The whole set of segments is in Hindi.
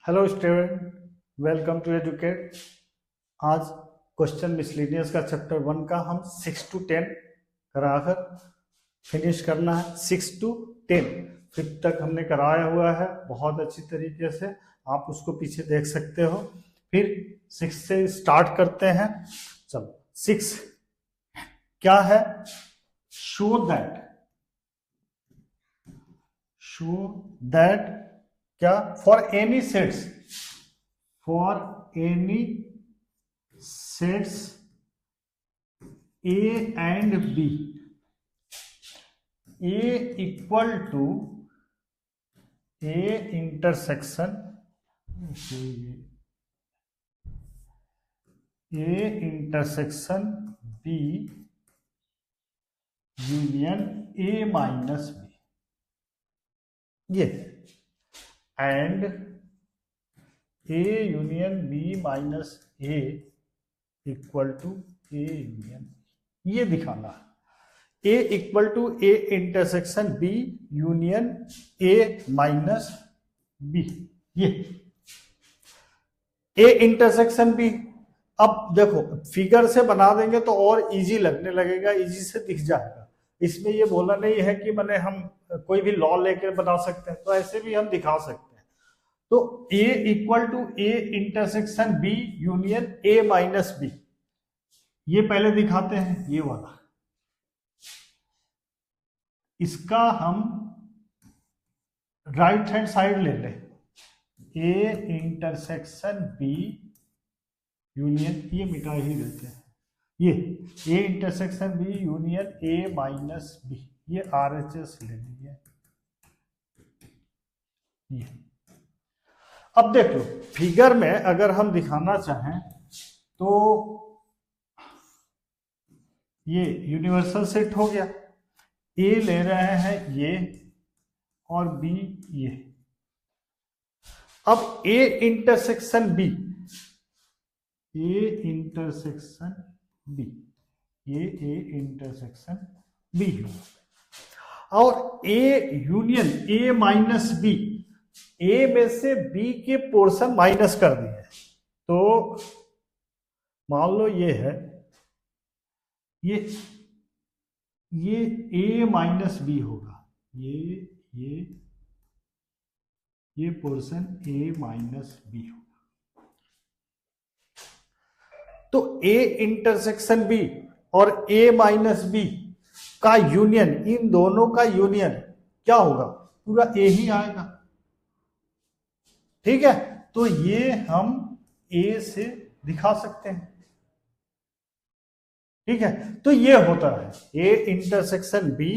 Hello student, welcome to Educate. आज क्वेश्चन मिसलेनियस का चैप्टर 1 का हम 6 to 10 कराकर फिनिश करना है। 6 to 10 5 तक हमने कराया हुआ है बहुत अच्छी तरीके से, आप उसको पीछे देख सकते हो। फिर 6 से स्टार्ट करते हैं। चलो 6 क्या है? शो दैट क्या? For any sets A and B, A equal to A intersection B union A minus B, ये and A union B minus A equal to A union, ये दिखाना है। A equal to A intersection B union A minus B, ये A इंटरसेक्शन B। अब देखो फिगर से बना देंगे तो और इजी लगने लगेगा, इजी से दिख जाएगा। इसमें ये बोला नहीं है कि मैंने हम कोई भी लॉ लेकर बना सकते हैं, तो ऐसे भी हम दिखा सकते हैं। तो A equal to A intersection B union A minus B, ये पहले दिखाते हैं। ये वाला इसका हम राइट हैंड साइड ले लें। A इंटरसेक्शन B यूनियन, ये मिटा ही देते हैं। ये A intersection B union A minus B, ये RHS ले लीजिए। ये अब देख लो फिगर में अगर हम दिखाना चाहें तो ये यूनिवर्सल सेट हो गया। A ले रहे हैं ये और B ये। अब A intersection B, A intersection B, ये A इंटरसेक्शन B और A union A minus B, A में से B के पोर्शन माइनस कर दिए। तो मान लो ये है, ये A माइनस B होगा, ये पोर्शन A माइनस B होगा। तो A इंटरसेक्शन B और A माइनस B का यूनियन, इन दोनों का यूनियन क्या होगा? पूरा A ही आएगा। ठीक है, तो ये हम A से दिखा सकते हैं। ठीक है, तो ये होता है A intersection B,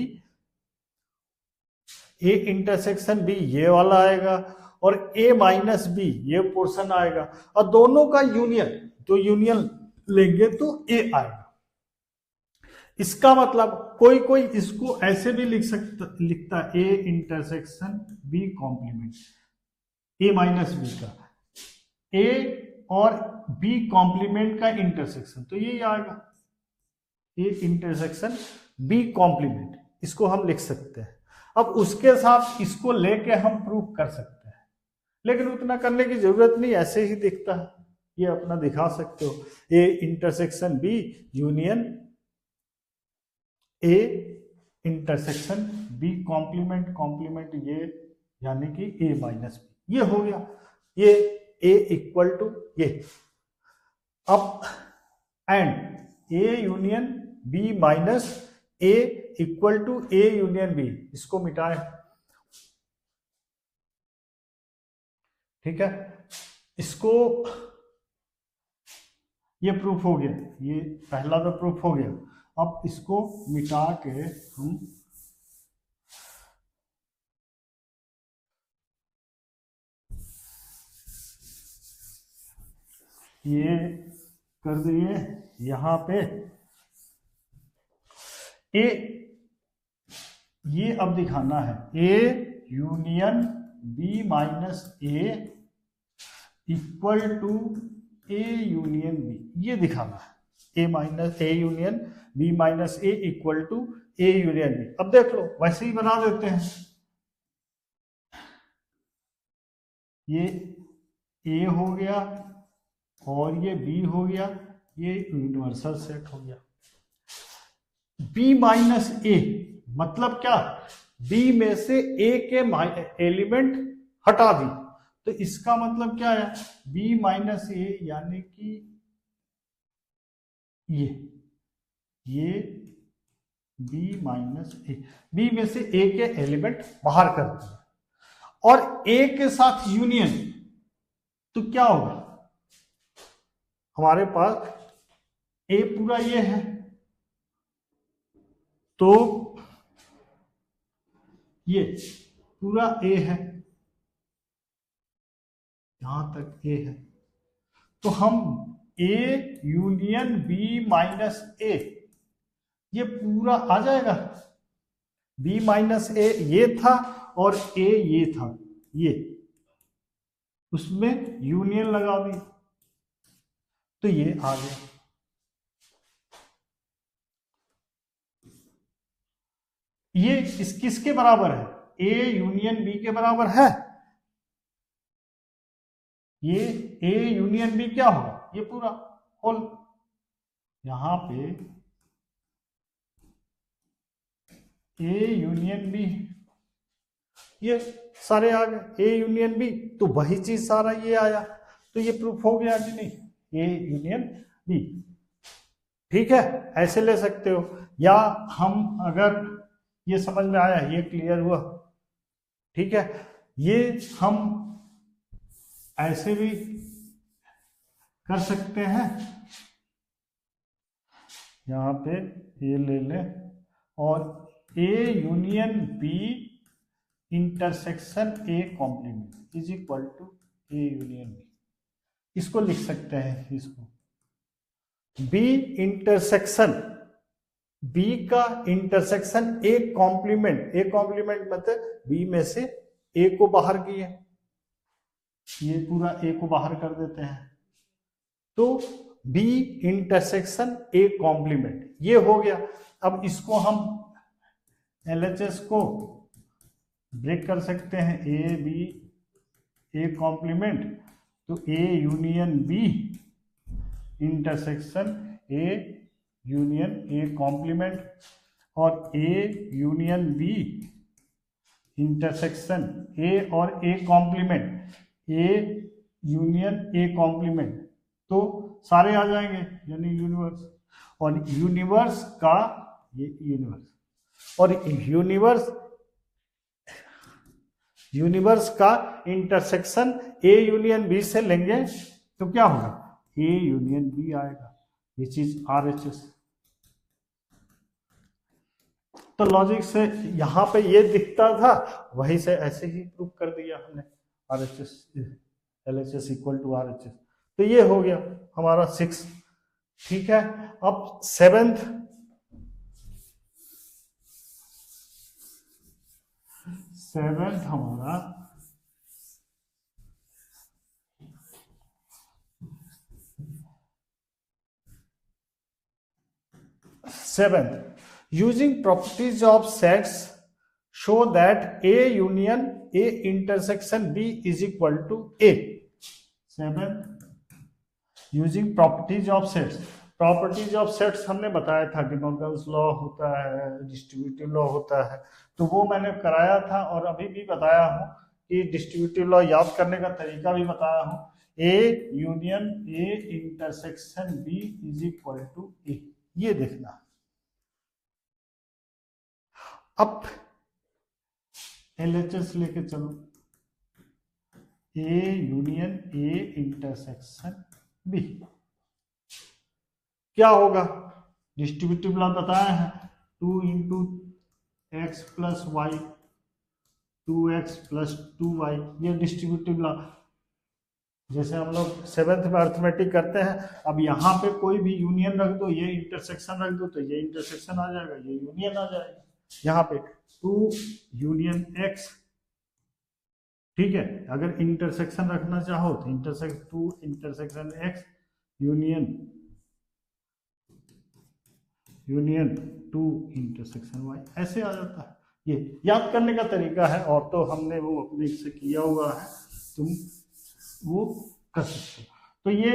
A intersection B ये वाला आएगा और A माइनस B ये पोर्शन आएगा और दोनों का यूनियन, तो यूनियन लेंगे तो A आएगा। इसका मतलब कोई इसको ऐसे भी लिखता A intersection B complement, A minus B का A और B कॉम्प्लीमेंट का इंटरसेक्शन, तो ये आएगा A इंटरसेक्शन B कॉम्प्लीमेंट, इसको हम लिख सकते हैं। अब उसके साथ इसको लेके हम प्रूफ कर सकते हैं, लेकिन उतना करने की जरूरत नहीं, ऐसे ही दिखता है। ये अपना दिखा सकते हो A intersection B union A intersection B complement, ये यानी कि A माइनस B, ये हो गया। ये A इक्वल टू ये। अब and A union B minus A equal to A union B, इसको मिटाएं। ठीक है, इसको, ये प्रूफ हो गया, ये पहला तो प्रूफ हो गया। अब इसको मिटा के हम ये कर दिए यहां पे A, ये अब दिखाना है A union B minus A equal to A union B, ये दिखाना है। A union B minus A equal to A union B। अब देख लो वैसे ही बना देते हैं। ये ए हो गया और ये बी हो गया, ये यूनिवर्सल सेट हो गया। बी माइनस ए मतलब क्या, बी में से ए के एलिमेंट हटा दी, तो इसका मतलब क्या है, बी माइनस ए यानी कि ये बी माइनस ए, बी में से ए के एलिमेंट बाहर कर दिया और ए के साथ यूनियन, तो क्या होगा, हमारे पास ए पूरा ये है, तो ये पूरा ए है, यहां तक ए है, तो हम ए यूनियन बी माइनस ए ये पूरा आ जाएगा। बी माइनस ए ये था और ए ये था, ये उसमें यूनियन लगा दी, तो ये आ गया। ये किसके बराबर है, ए यूनियन बी के बराबर है। ये ए यूनियन बी क्या होगा, ये पूरा होल, यहां पे ए यूनियन बी, ये सारे आ गए ए यूनियन बी, तो वही चीज सारा ये आया, तो ये प्रूफ हो गया कि नहीं, ए यूनियन बी। ठीक है, ऐसे ले सकते हो, या हम अगर ये समझ में आया, ये क्लियर हुआ, ठीक है, ये हम ऐसे भी कर सकते हैं, यहां पे ये ले लें और A union B intersection A complement is equal to A union B, इसको लिख सकते हैं, इसको बी इंटरसेक्शन, बी का intersection A complement, A complement मतलब बी में से ए को बाहर किए, ये पूरा ए को बाहर कर देते हैं, तो बी इंटरसेक्शन ए कॉम्प्लीमेंट ये हो गया। अब इसको हम LHS को ब्रेक कर सकते हैं, ए बी ए कॉम्प्लीमेंट, तो A union B intersection A union A complement, और A union B intersection A और A complement, A union A complement, तो सारे आ जाएंगे यानी यूनिवर्स, और यूनिवर्स का ये यूनिवर्स, और यूनिवर्स का इंटरसेक्शन ए यूनियन बी से लेंगे तो क्या होगा, ए यूनियन बी आएगा, विच इज RHS। तो लॉजिक से यहां पे ये दिखता था, वहीं से ऐसे ही प्रूव कर दिया हमने, RHS LHS equal to RHS, तो ये हो गया हमारा 6। ठीक है, अब सेवेंथ हमारा using properties of sets show that A union A intersection B is equal to A। 7 using properties of sets, properties of sets हमने बताया था, डिमॉर्गन्स लॉ होता है, डिस्ट्रीब्यूटिव लॉ होता है, तो वो मैंने कराया था और अभी भी बताया हूं कि डिस्ट्रीब्यूटिव लॉ याद करने का तरीका भी बताया हूं, A union A intersection B is equal to A, ये देखना। अब LHS लेके चलो, A union A intersection B, क्या होगा, डिस्ट्रीब्यूटिव लॉ बताया है, 2 into x plus y 2x plus 2y, ये डिस्ट्रीब्यूटिव लॉ, जैसे हम लोग 7th में अर्थमेटिक करते हैं। अब यहाँ पे कोई भी यूनियन रख दो, ये इंटरसेक्शन रख दो, तो ये इंटरसेक्शन आ जाएगा, ये यूनियन आ जाएगा। यहाँ पे 2 यूनियन x, ठीक है, अगर इंटरसेक्शन रखना चाहो तो 2 intersection x union 2 intersection y, ऐसे आ जाता है। ये याद करने का तरीका है, और तो हमने वो अपने से किया हुआ है, तुम वो कर सकते हो। तो ये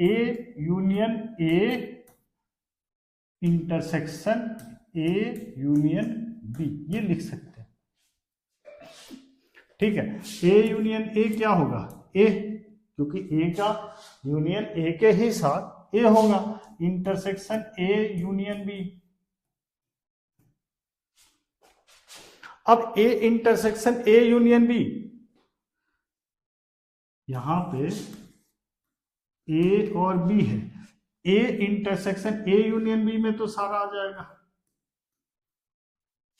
A union A intersection A union B ये लिख सकते हैं। ठीक है, ए यूनियन ए क्या होगा, ए, क्योंकि ए का यूनियन ए के ही साथ ए होगा, इंटरसेक्शन ए यूनियन बी। अब A intersection A union B, यहां पे ए और बी है, A intersection A union B में तो सारा आ जाएगा,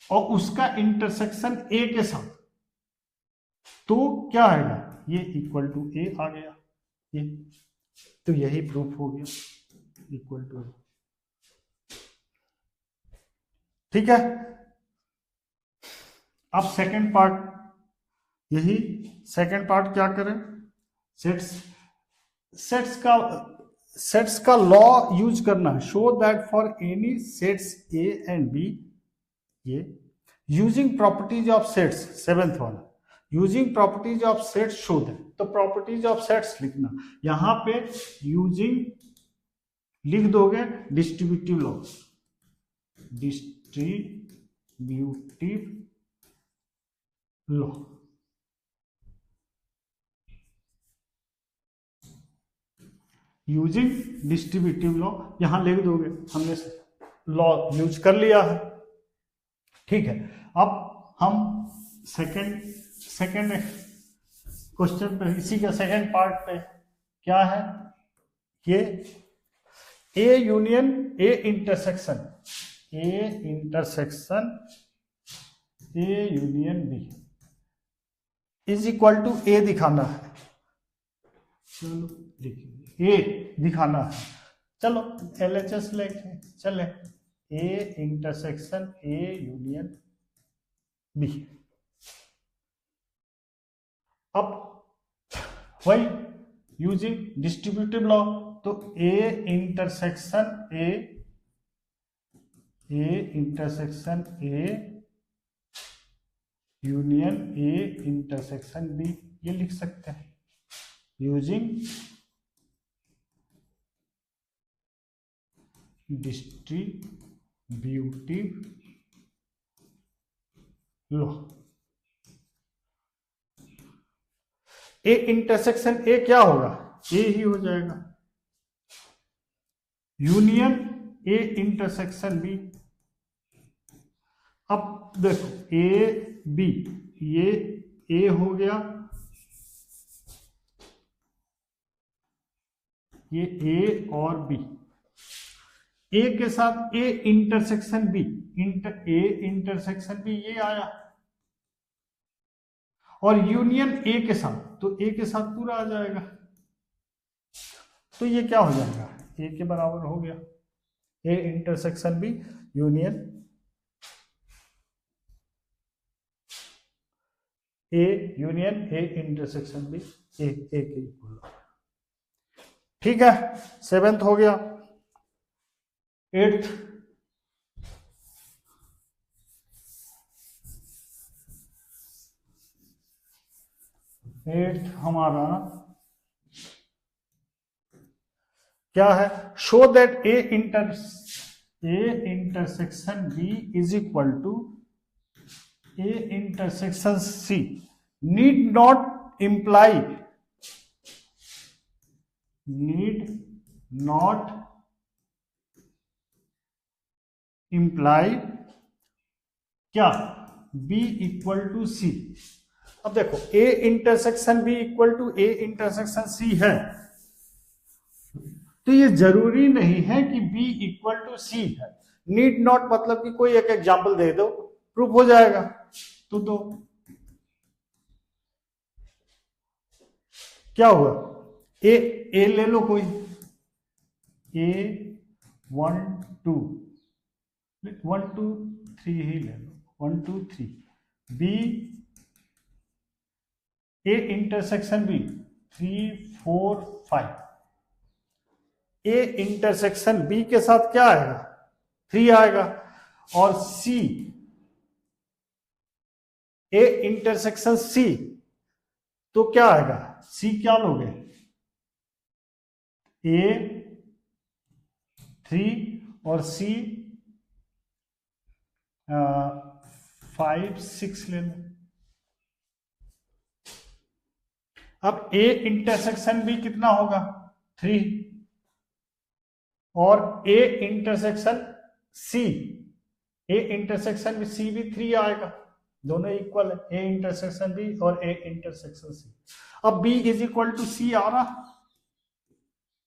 और उसका इंटरसेक्शन ए के साथ, तो क्या आएगा, ये इक्वल टू ए आ गया, ये तो यही प्रूफ हो गया, इक्वल टू ए। ठीक है, अब सेकंड पार्ट, यही सेकंड पार्ट क्या करें, सेट्स का लॉ यूज करना है। Show that for any sets A and B, ये using properties of sets, seventh वाला, using properties of sets show that, तो प्रॉपर्टीज ऑफ सेट्स लिखना, यहां पे यूजिंग लिख दोगे distributive law, distributive law, using distributive law यहां लिख दोगे, हमने लॉ यूज कर लिया है। ठीक है, अब हम सेकंड क्वेश्चन पे, इसी का सेकंड पार्ट पे क्या है, ये A union A intersection A union B is equal to A दिखाना है। चलो देखिए, ए दिखाना है, चलो LHS लेके चले, A intersection A union B. अब वही यूजिंग डिस्ट्रीब्यूटिव लॉ, तो A intersection A union A intersection B ये लिख सकते हैं, using distributive law. A intersection A क्या होगा, ए ही हो जाएगा, यूनियन ए इंटरसेक्शन बी। अब देखो ए बी, ये ए हो गया, ये ए और बी, ए के साथ A intersection B, A intersection B ये आया, और यूनियन ए के साथ, तो ए के साथ पूरा आ जाएगा, तो ये क्या हो जाएगा, ए के बराबर हो गया, A intersection B union A intersection B A के इक्वल। ठीक है, सेवेंथ हो गया। एट्थ, हमारा क्या है, show that A intersection B is equal to A intersection C need not imply क्या, बी इक्वल टू सी। अब देखो A intersection B equal to A intersection C है, तो ये जरूरी नहीं है कि बी इक्वल टू सी है, नीड नॉट मतलब कि कोई एक एग्जाम्पल दे दो प्रूफ हो जाएगा, तो दो, क्या हुआ, ए ले लो कोई, ए 1 2 1 2 3 ही ले लो, 1 2 3, B A intersection B 3 4 5, A intersection B के साथ क्या आएगा, 3 आएगा, और सी ए इंटरसेक्शन सी, तो क्या आएगा, सी क्या लोगे, ए 3 और सी 5 6 ले लो। अब ए इंटरसेक्शन बी कितना होगा 3 और A intersection C, A intersection B C भी 3 आएगा, दोनों इक्वल है, ए इंटरसेक्शन बी और ए इंटरसेक्शन सी। अब B is equal to C आ रहा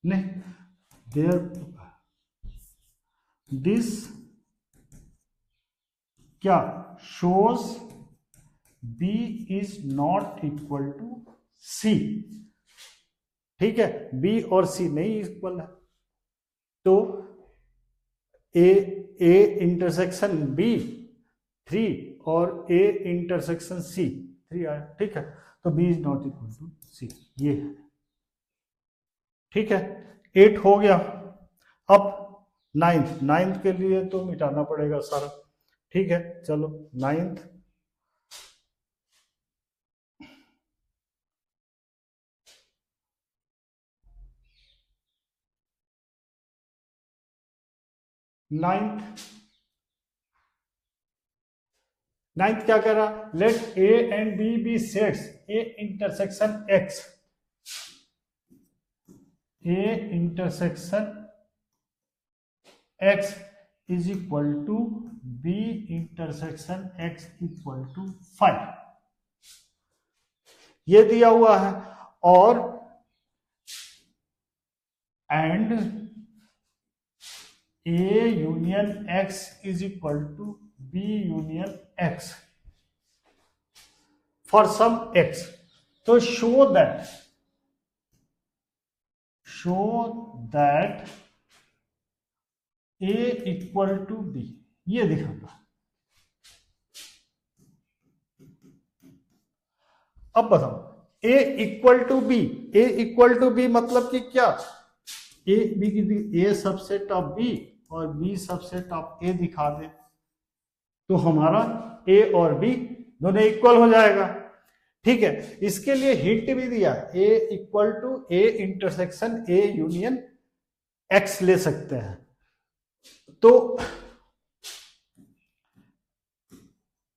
नहीं, देयर दिस क्या shows B is not equal to C. ठीक है, बी और सी नहीं इक्वल है, तो ए इंटरसेक्शन बी 3 और ए इंटरसेक्शन सी 3 आया। ठीक है, तो B is not equal to C, ये है। ठीक है, 8 हो गया। अब नाइन्थ के लिए तो मिटाना पड़ेगा सारा। ठीक है, चलो नाइन्थ क्या कह रहा, let A and B be sets A intersection X, A intersection X is equal to B intersection X equal to 5, ये दिया हुआ है। और and A union X is equal to B union X for some X, तो show that A equal to B, ये दिखाना। अब बताओ A equal to B, A equal to B मतलब कि क्या, ए बी की ए सबसेट ऑफ बी और बी सबसेट ऑफ ए दिखा दे, तो हमारा ए और बी दोनों इक्वल हो जाएगा। ठीक है, इसके लिए हिंट भी दिया, A equal to A intersection A union X ले सकते हैं। तो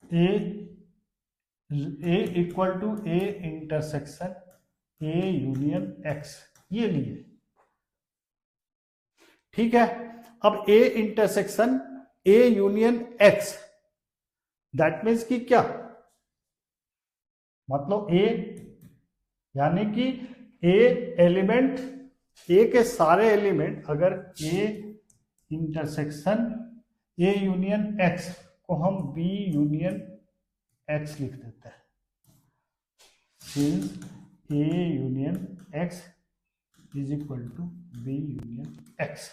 A equal to A intersection A union X, ये लिए। ठीक है, अब A intersection A union X, that means कि क्या, मतलब ए यानी कि ए एलिमेंट, ए के सारे एलिमेंट, अगर A intersection A union X को हम बी यूनियन एक्स लिख देते हैं, since A union X is equal to B union X.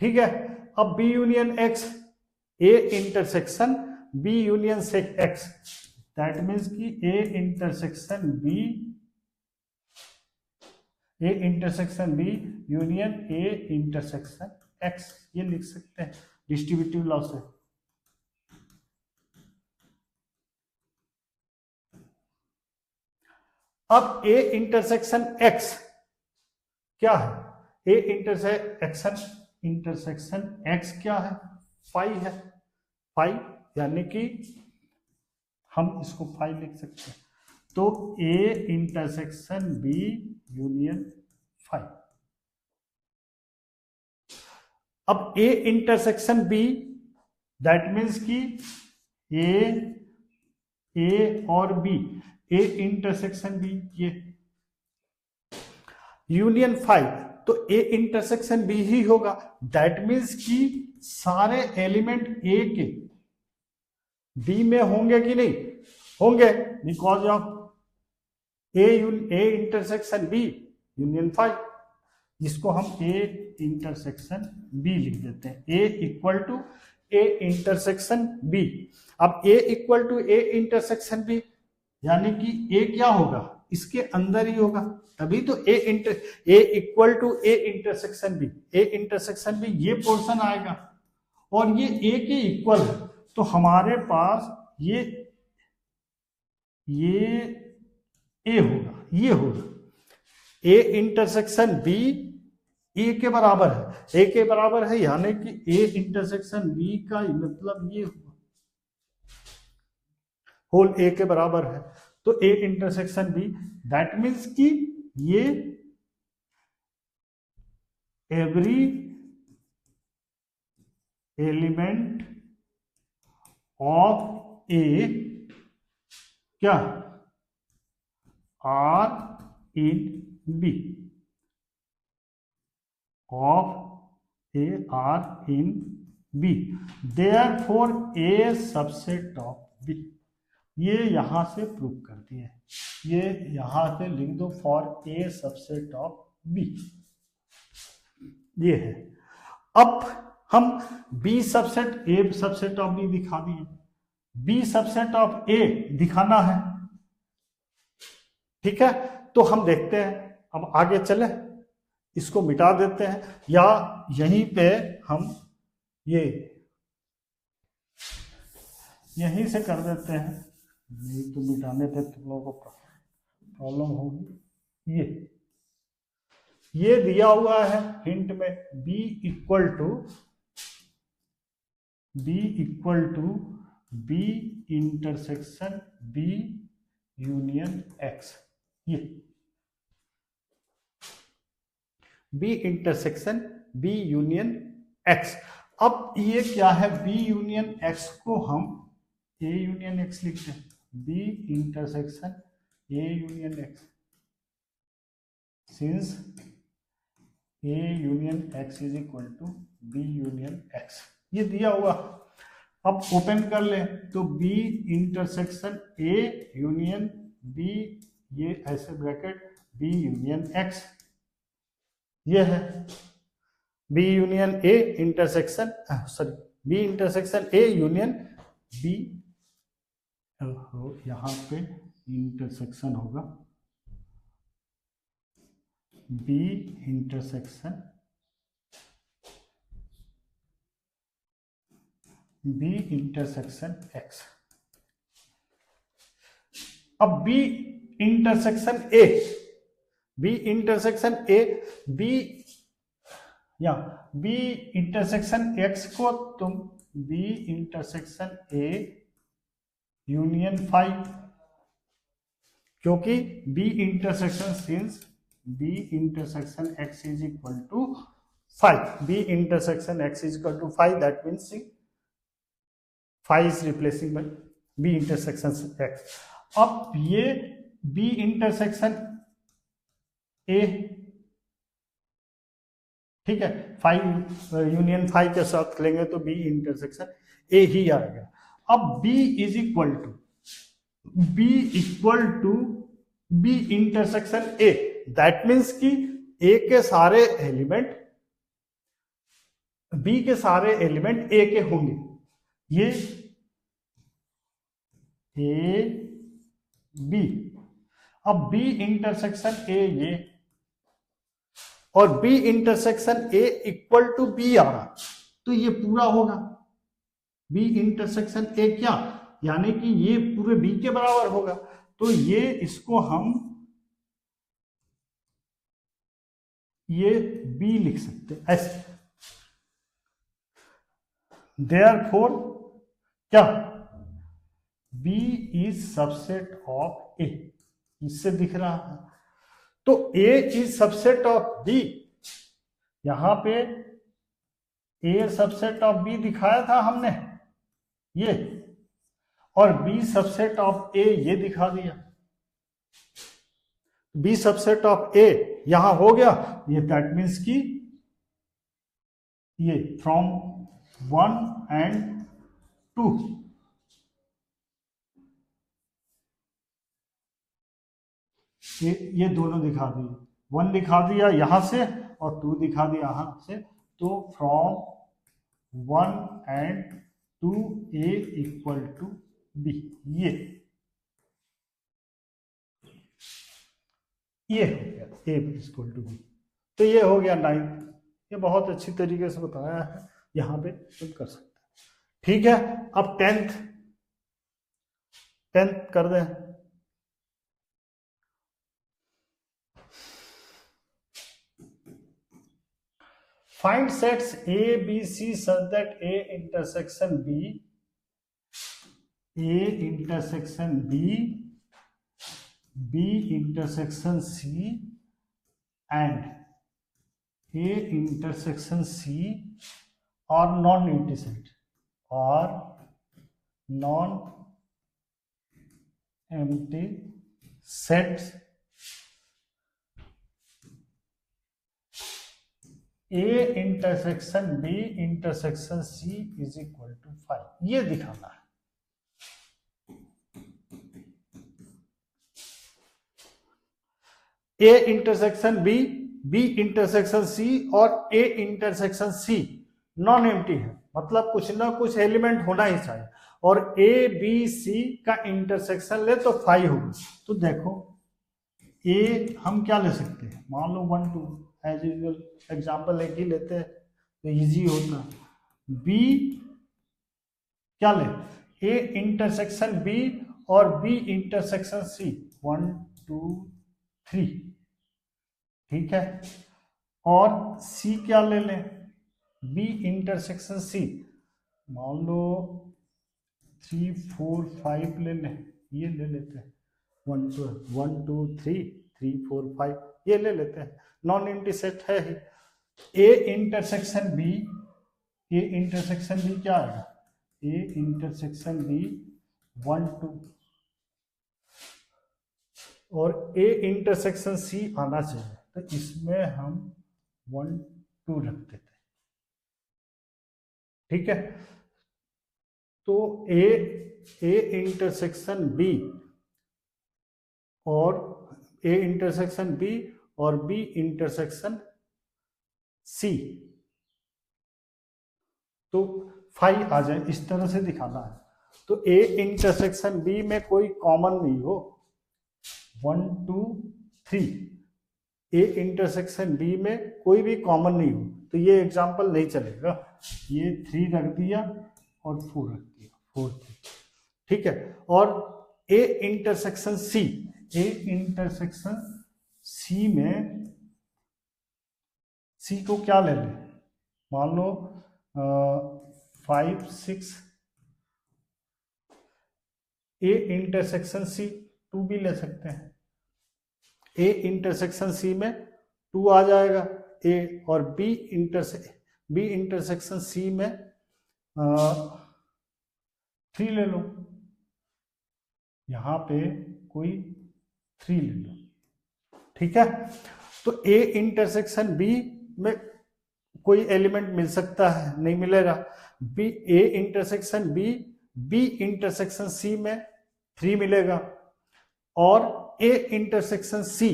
ठीक है, अब B union X A intersection B union से एक्स, दैट मीन्स कि A intersection B union A intersection X, ये लिख सकते हैं डिस्ट्रीब्यूटिव लॉ से। अब ए इंटरसेक्शन एक्स क्या है, ए इंटरसेक्शन एक्स क्या है, 5 है, 5 यानी कि हम इसको 5 लिख सकते हैं, तो ए इंटरसेक्शन बी यूनियन 5। अब A intersection B, that means कि ए और बी, ए इंटरसेक्शन बी ये यूनियन 5, तो ए इंटरसेक्शन बी ही होगा, दैट मीन्स कि सारे एलिमेंट ए के बी में होंगे कि नहीं होंगे, because of A intersection B union 5, जिसको हम ए इंटरसेक्शन बी लिख देते हैं, A equal to A intersection B. अब A equal to A intersection B यानी कि ए क्या होगा, इसके अंदर ही होगा, तभी तो A equal to A intersection B, A intersection B ये पोर्शन आएगा और ये ए के इक्वल है, तो हमारे पास ये ए होगा, ये होगा। ए इंटरसेक्शन बी ए के बराबर है, ए के बराबर है, यानी कि ए इंटरसेक्शन बी का मतलब ये होल ए के बराबर है। तो A intersection B, that means कि ये एवरी एलिमेंट ऑफ ए क्या are in B, of A are in B, therefore A subset of B. ये यहां से प्रूव कर दिए, ये यहां पे लिख दो, for A subset of B, ये है। अब हम B subset A subset of B दिखा दिए, बी सबसेट ऑफ ए दिखाना है, ठीक है। तो हम देखते हैं, अब आगे चले, इसको मिटा देते हैं, या यहीं पे हम ये यहीं से कर देते हैं, नहीं तो मिटाने पे तुम लोगों को प्रॉब्लम होगी। ये दिया हुआ है हिंट में, b equal to B intersection b union x, ये b intersection b union x। अब ये क्या है, b यूनियन x को हम a यूनियन x लिखते हैं, b intersection a union x, since a union x is equal to b union x, ये दिया हुआ। अब ओपन कर ले तो b intersection a union b, ये ऐसे ब्रैकेट b यूनियन x, ये है b union a intersection b intersection a union b, यहां पे इंटरसेक्शन होगा b इंटरसेक्शन x। अब b intersection a, b intersection a, b या b इंटरसेक्शन x को तुम b इंटरसेक्शन a यूनियन 5, क्योंकि b intersection since b intersection x is equal to 5, b intersection x is equal to 5, that means 5 is replacing by b intersection x। अब ये b इंटरसेक्शन a, ठीक है, 5 यूनियन 5 के साथ लेंगे तो b इंटरसेक्शन a ही आएगा। अब b is equal to b intersection a, that means कि a के सारे एलिमेंट, b के सारे एलिमेंट a के होंगे, ये a b। अब b इंटरसेक्शन a ये, और b intersection a equal to b आ रहा, तो ये पूरा होगा b इंटरसेक्शन a, क्या यानी कि ये पूरे b के बराबर होगा। तो ये इसको हम ये b लिख सकते हैं ऐसे, देयरफॉर क्या b is subset of a, इससे दिख रहा है। तो a is subset of b, यहां पे a सबसेट ऑफ b दिखाया था हमने ये, और b सबसेट ऑफ a ये दिखा दिया, b सबसेट ऑफ a यहां हो गया, ये दैट मीन्स की ये फ्रॉम 1 and 2, ये दोनों दिखा दिए, 1 दिखा दिया यहां से और 2 दिखा दिया यहां से, तो from 1 and 2 a equal to b, ये हो गया a इक्वल टू b। तो ये हो गया 9, ये बहुत अच्छी तरीके से बताया है, यहां पे तुम कर सकते हैं, ठीक है। अब 10th कर दें, find sets A B C such that A intersection B intersection C and A intersection C और नॉन एम्प्टी सेट और non empty sets A intersection B intersection C is equal to 5, ये दिखाना है। A intersection B intersection C और A intersection C non empty है, मतलब कुछ ना कुछ एलिमेंट होना ही चाहिए, और ए बी सी का इंटरसेक्शन ले तो 5 होगा। तो देखो ए हम क्या ले सकते हैं, मान लो 1 2, एज यूजुअल एग्जाम्पल एक ही लेते हैं तो इजी होता। बी क्या ले, ए इंटरसेक्शन बी और बी इंटरसेक्शन सी 1 2 3, ठीक है। और सी क्या ले लें, बी इंटरसेक्शन सी, मान लो 3 4 5 ले लें, ये ले लेते हैं 1 2 3 3 4 5, ये ले लेते हैं, नॉन एम्प्टी सेट है ही। ए इंटरसेक्शन बी क्या आएगा, ए इंटरसेक्शन बी 1 2 और ए इंटरसेक्शन सी आना चाहिए, तो इसमें हम 1 2 रख देते हैं, ठीक है। तो ए इंटरसेक्शन बी और ए इंटरसेक्शन बी और बी इंटरसेक्शन सी, तो 5 आ जाए, इस तरह से दिखाना है। तो ए इंटरसेक्शन बी में कोई कॉमन नहीं हो, 1 2 3, ए इंटरसेक्शन बी में कोई भी कॉमन नहीं हो, तो ये एग्जाम्पल नहीं चलेगा। ये 3 रख दिया और 4 रख दिया, 4 3, ठीक है। और ए इंटरसेक्शन सी में सी को क्या ले लें, मान लो 5 6, ए इंटरसेक्शन सी 2 भी ले सकते हैं, ए इंटरसेक्शन सी में 2 आ जाएगा ए, और बी इंटरसेक्शन सी में 3 ले लो, यहां पे कोई 3 ले लो, ठीक है। तो ए इंटरसेक्शन बी में कोई एलिमेंट मिल सकता है, नहीं मिलेगा। B A intersection B intersection C में 3 मिलेगा, और A intersection C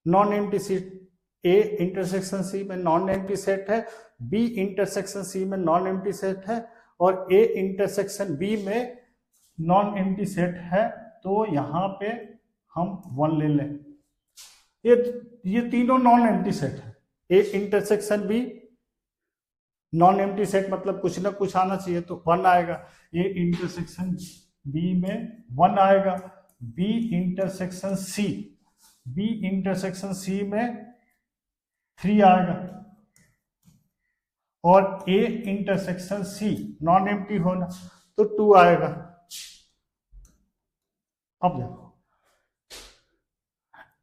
non empty set, A intersection C में नॉन एम्प्टी सेट है, बी इंटरसेक्शन सी में नॉन एम्प्टी सेट है, और ए इंटरसेक्शन बी में नॉन एम्प्टी सेट है, तो यहां पे हम 1 ले लें। ये तीनों नॉन एम्प्टी सेट है। A intersection B non empty set, मतलब कुछ ना कुछ आना चाहिए, तो 1 आएगा। ए इंटरसेक्शन बी में 1 आएगा, बी इंटरसेक्शन सी में 3 आएगा, और A intersection C non empty होना तो 2 आएगा। अब देखो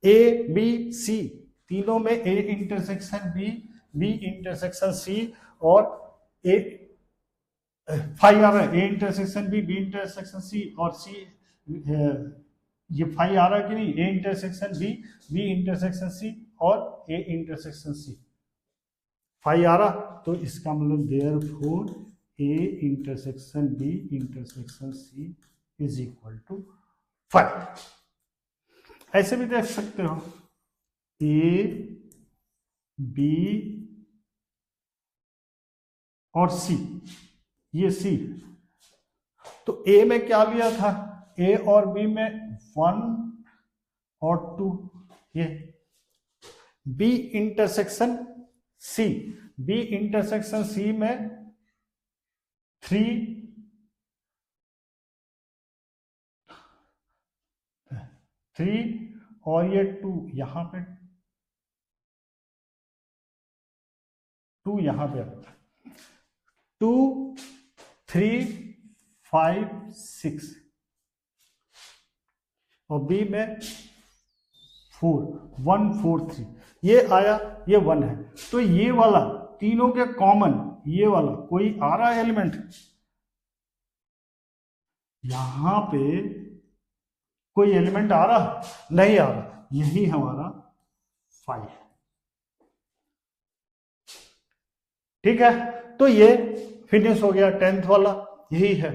ए बी सी तीनों में A intersection B intersection C और ए 5 आ रहा है, A intersection B intersection C और सी, ये 5 आ रहा है कि नहीं, A intersection B intersection C और ए इंटरसेक्शन सी 5 आ रहा, तो इसका मतलब therefore A intersection B intersection C is equal to 5। ऐसे भी देख सकते हो, ए बी और सी, ये सी, तो ए में क्या लिया था, ए और बी में 1 और 2, ये बी इंटरसेक्शन सी में 3 और ये 2, यहां पे 2 यहां पे आता है, 2 3 5 6 और बी में 4 1 4 3 ये आया, ये 1 है। तो ये वाला तीनों के कॉमन, ये वाला कोई आ रहा है एलिमेंट, यहां पे कोई एलिमेंट आ रहा नहीं आ रहा, यही हमारा 5 है। ठीक है, तो ये फिनिश हो गया 10th वाला, यही है।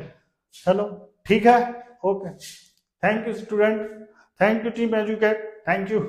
चलो ठीक है, okay, thank you student, thank you team educate, thank you.